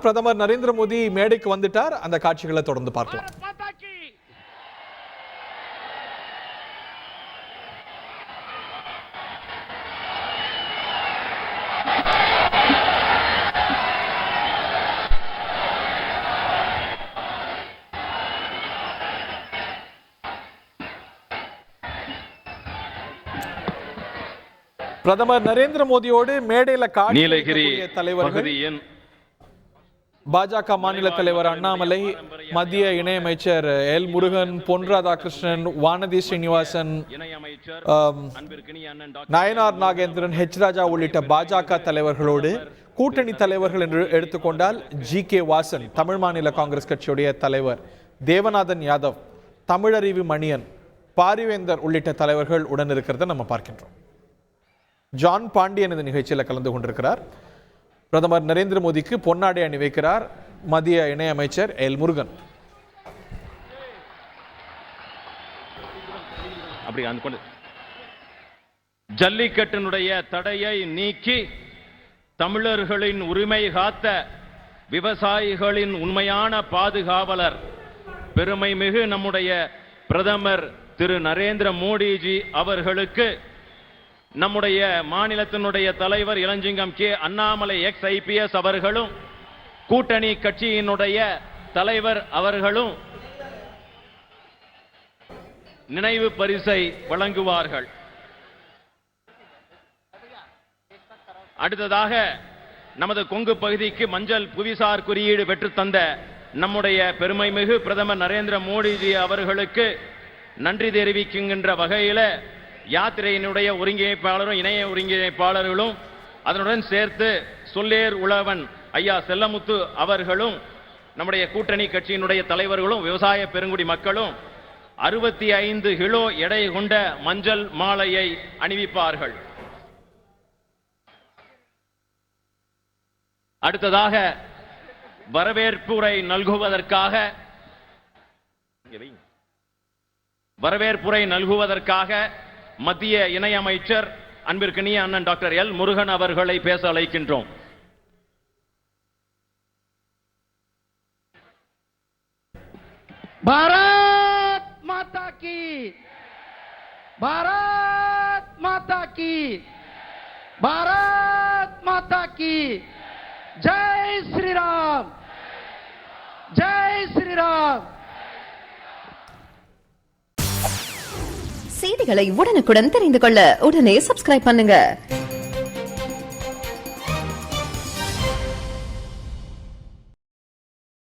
பிரதமர் நரேந்திர மோடி மேடைக்கு வந்துட்டார். அந்த காட்சிகளை தொடர்ந்து பார்க்கலாம். பிரதமர் நரேந்திர மோடியோடு மேடையில நீலகிரி தலைவர்கள் பாஜக மாநில தலைவர் அண்ணாமலை, மத்திய இணையமைச்சர் எல் முருகன், பொன் ராதாகிருஷ்ணன், வானதி ஸ்ரீனிவாசன், நயனார் நாகேந்திரன், ஹெச் ராஜா உள்ளிட்ட பாஜக தலைவர்களோடு கூட்டணி தலைவர்கள் என்று எடுத்துக்கொண்டால் ஜி.கே. வாசன் தமிழ் மாநில காங்கிரஸ் கட்சியுடைய தலைவர், தேவநாதன் யாதவ், தமிழறிவு மணியன், பாரிவேந்தர் உள்ளிட்ட தலைவர்கள் உடன் இருக்கிறத நம்ம பார்க்கின்றோம். ஜான் பாண்டியன் இந்த நிகழ்ச்சியில் கலந்து கொண்டிருக்கிறார். பிரதமர் நரேந்திர மோடிக்கு பொன்னாடை அணி வைக்கிறார் மத்திய இணையமைச்சர் எல் முருகன். ஜல்லிக்கட்டினுடைய தடையை நீக்கி தமிழர்களின் உரிமை காத்த விவசாயிகளின் உண்மையான பாதுகாவலர் பெருமை மிகு நம்முடைய பிரதமர் திரு நரேந்திர மோடிஜி அவர்களுக்கு நம்முடைய மாநிலத்தினுடைய தலைவர் இளஞ்சிங்கம் கே அண்ணாமலை எக்ஸ் ஐபிஎஸ் அவர்களும் கூட்டணி கட்சியினுடைய தலைவர் அவர்களும் நினைவு பரிசை வழங்குவார்கள். அடுத்ததாக நமது கொங்கு பகுதிக்கு மஞ்சள் புவிசார் குறியீடு பெற்று தந்த நம்முடைய பெருமைமிகு பிரதமர் நரேந்திர மோடிஜி அவர்களுக்கு நன்றி தெரிவிக்கின்ற வகையில் யாத்திரையினுடைய ஒருங்கிணைப்பாளரும் இணைய ஒருங்கிணைப்பாளர்களும் அதனுடன் சேர்த்து சொல்லேர் உழவன் ஐயா செல்லமுத்து அவர்களும் நம்முடைய கூட்டணி கட்சியினுடைய தலைவர்களும் விவசாய பெருங்குடி மக்களும் 65 கிலோ எடை கொண்ட மஞ்சள் மாலையை அணிவிப்பார்கள். அடுத்ததாக வரவேற்புரை நல்குவதற்காக மத்திய இணையமைச்சர் அன்பிற்கினிய அண்ணன் டாக்டர் எல் முருகன் அவர்களை பேச அழைக்கின்றோம். பாரத் மாதா கி, பாரத் மாதா கி, பாரத் மாதா கி, ஜெய் ஸ்ரீராம், ஜெய் ஸ்ரீராம். செய்திகளை உடனுக்குடன் தெரிந்து கொள்ள உடனே சப்ஸ்கிரைப் பண்ணுங்க.